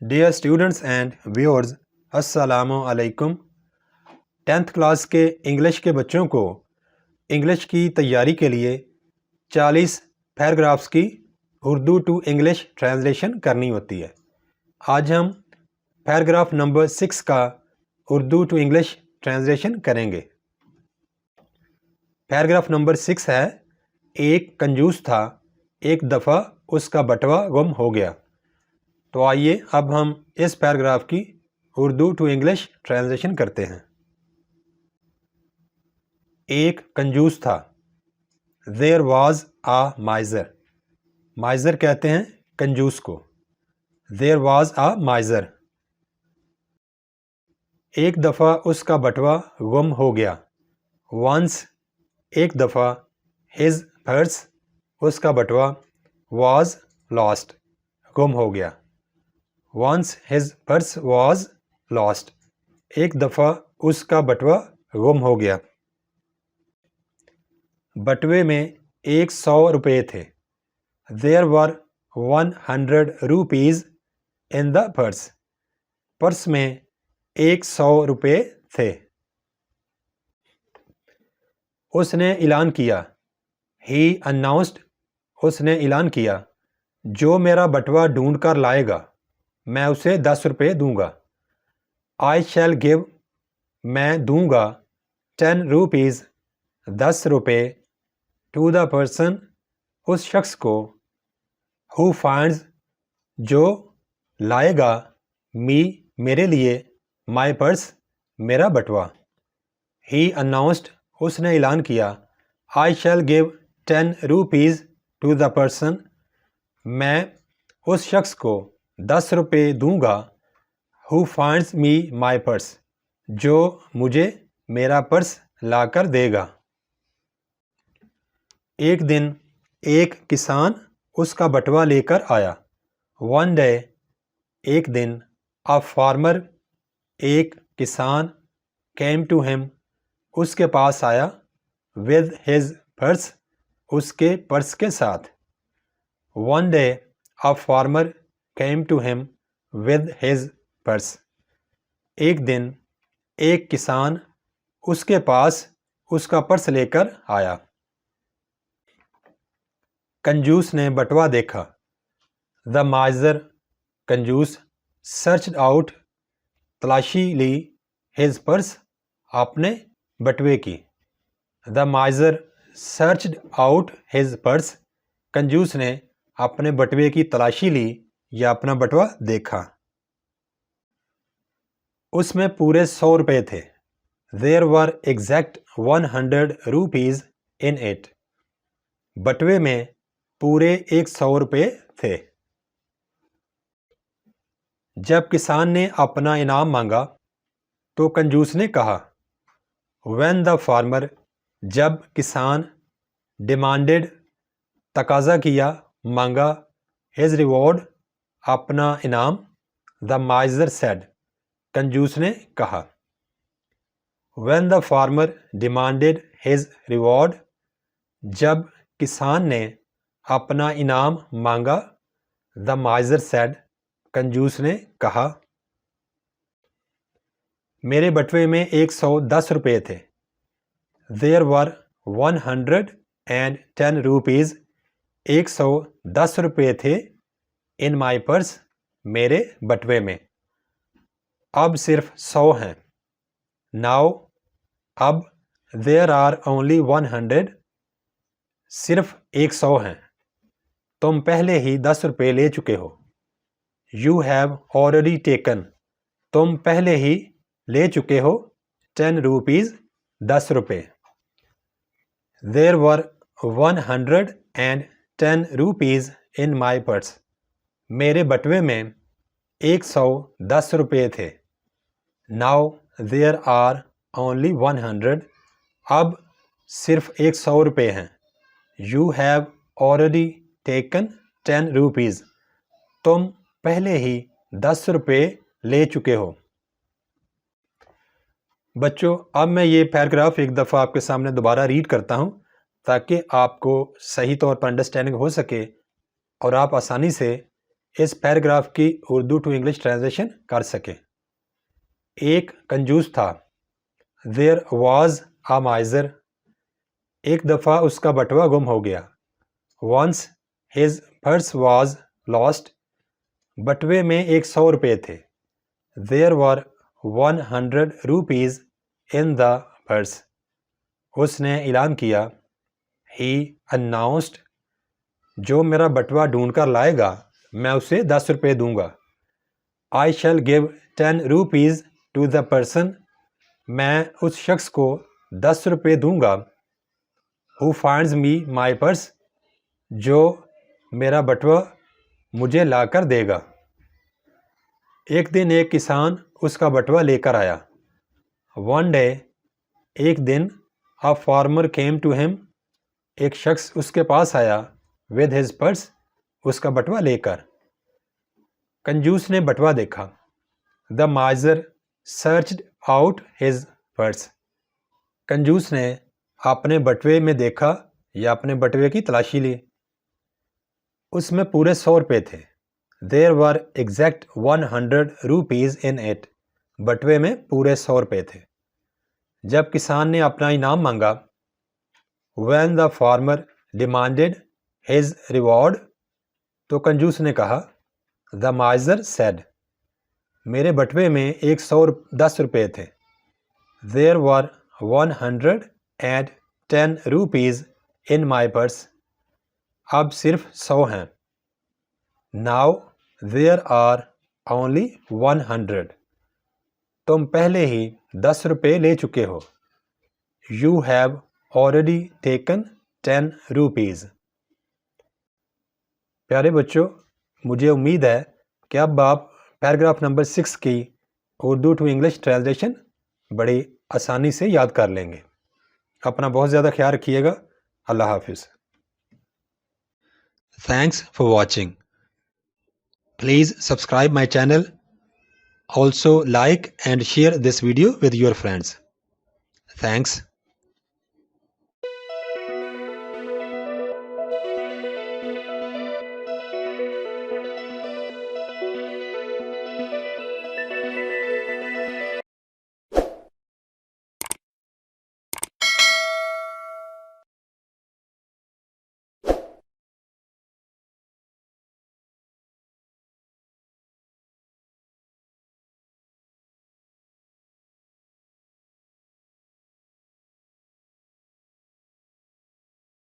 Dear students and viewers, السلام علیکم۔ 10th class کے انگلش کے بچوں کو انگلش کی تیاری کے لیے 40 پیراگرافس کی اردو ٹو انگلش ٹرانسلیشن کرنی ہوتی ہے۔ آج ہم پیراگراف نمبر 6 کا اردو ٹو انگلش ٹرانسلیشن کریں گے۔ پیراگراف نمبر 6 ہے، ایک کنجوس تھا، ایک دفعہ اس کا بٹوا گم ہو گیا۔ تو آئیے اب ہم اس پیراگراف کی اردو ٹو انگلش ٹرانسلیشن کرتے ہیں۔ ایک کنجوس تھا۔ There was a miser۔ miser کہتے ہیں کنجوس کو۔ There was a miser۔ ایک دفعہ اس کا بٹوا گم ہو گیا۔ Once ایک دفعہ his purse اس کا بٹوا was lost گم ہو گیا۔ Once his purse was lost ایک دفعہ اس کا بٹوا گم ہو گیا۔ بٹوے میں 100 روپے تھے۔ There were 100 rupees in the purse۔ Purse میں 100 روپے تھے۔ اس نے اعلان کیا۔ He announced۔ اس نے اعلان کیا، جو میرا بٹوا ڈھونڈ کر لائے گا میں اسے 10 روپے دوں گا۔ I shall give۔ میں دوں گا 10 rupees۔ 10 روپے to the person۔ اس شخص کو who finds۔ جو لائے گا me۔ میرے لیے my purse۔ میرا بٹوا۔ He announced۔ اس نے اعلان کیا I shall give 10 rupees to the person۔ میں اس شخص کو 10 روپے دوں گا who finds me my purse۔ جو مجھے میرا پرس لا کر دے گا۔ ایک دن ایک کسان اس کا بٹوا لے کر آیا۔ One day ایک دن a farmer ایک کسان came to him اس کے پاس آیا with his purse اس کے پرس کے ساتھ۔ One day a farmer came to him with his purse۔ ایک دن ایک کسان اس کے پاس اس کا پرس لے کر آیا۔ کنجوس نے بٹوا دیکھا۔ The miser کنجوس searched out تلاشی لی his purse اپنے بٹوے کی۔ The miser searched out his purse کنجوس نے اپنے بٹوے کی تلاشی لی یا اپنا بٹوا دیکھا۔ اس میں پورے 100 روپے تھے۔ There were exact 100 rupees in it۔ بٹوے میں پورے 100 روپے تھے۔ جب کسان نے اپنا انعام مانگا تو کنجوس نے کہا When the farmer جب کسان demanded تقاضا کیا مانگا his reward اپنا انعام the miser said کنجوس نے کہا When the farmer demanded his reward جب کسان نے اپنا انعام مانگا the miser said کنجوس نے کہا میرے بٹوے میں 110 روپے تھے۔ There were 110 rupees 110 روپے تھے in my purse میرے بٹوے میں۔ اب صرف 100 ہیں۔ Now اب there are only 100 صرف 100 ہیں۔ تم پہلے ہی 10 روپے لے چکے ہو۔ You have already taken تم پہلے ہی لے چکے ہو 10 rupees 10 روپے۔ There were 110 rupees in my purse میرے بٹوے میں 110 روپے تھے۔ Now there are only 100 اب صرف 100 روپے ہیں۔ You have already taken 10 rupees تم پہلے ہی 10 روپے لے چکے ہو۔ بچوں اب میں یہ پیراگراف ایک دفعہ آپ کے سامنے دوبارہ ریڈ کرتا ہوں تاکہ آپ کو صحیح طور پر انڈرسٹینڈنگ ہو سکے اور آپ آسانی سے اس پیراگراف کی اردو ٹو انگلش ٹرانسلیشن کر سکیں۔ ایک کنجوس تھا۔ There was a miser. ایک دفعہ اس کا بٹوا گم ہو گیا۔ Once his purse was lost. بٹوے میں 100 روپے تھے۔ There were 100 rupees in the purse. اس نے اعلان کیا۔ He announced. جو میرا بٹوا ڈھونڈ کر لائے گا میں اسے 10 روپے دوں گا۔ I shall give 10 rupees to the person. میں اس شخص کو 10 روپے دوں گا۔ Who finds me my purse. جو میرا بٹوا مجھے لا کر دے گا۔ ایک دن ایک کسان اس کا بٹوا لے کر آیا۔ One day. ایک دن a farmer came to him. ایک شخص اس کے پاس آیا with his purse. اس کا بٹوا لے کر۔ کنجوس نے بٹوا دیکھا۔ The miser searched out his purse. کنجوس نے اپنے بٹوے میں دیکھا یا اپنے بٹوے کی تلاشی لی۔ اس میں پورے 100 روپے تھے۔ There were exact 100 rupees in it. بٹوے میں پورے 100 روپے تھے۔ جب کسان نے اپنا انعام مانگا when the farmer demanded his reward تو کنجوس نے کہا the miser said. میرے بٹوے میں 110 روپے تھے۔ There were 110 rupees in my purse. اب صرف 100 ہیں۔ Now there are only 100. تم پہلے ہی 10 روپے لے چکے ہو۔ You have already taken 10 rupees. پیارے بچوں، مجھے امید ہے کہ اب آپ پیراگراف نمبر 6 کی اردو ٹو انگلش ٹرانسلیشن بڑی آسانی سے یاد کر لیں گے۔ اپنا بہت زیادہ خیال رکھیے گا۔ اللہ حافظ۔ Thanks for watching. Please subscribe my channel. Also like and share this video with your friends. Thanks.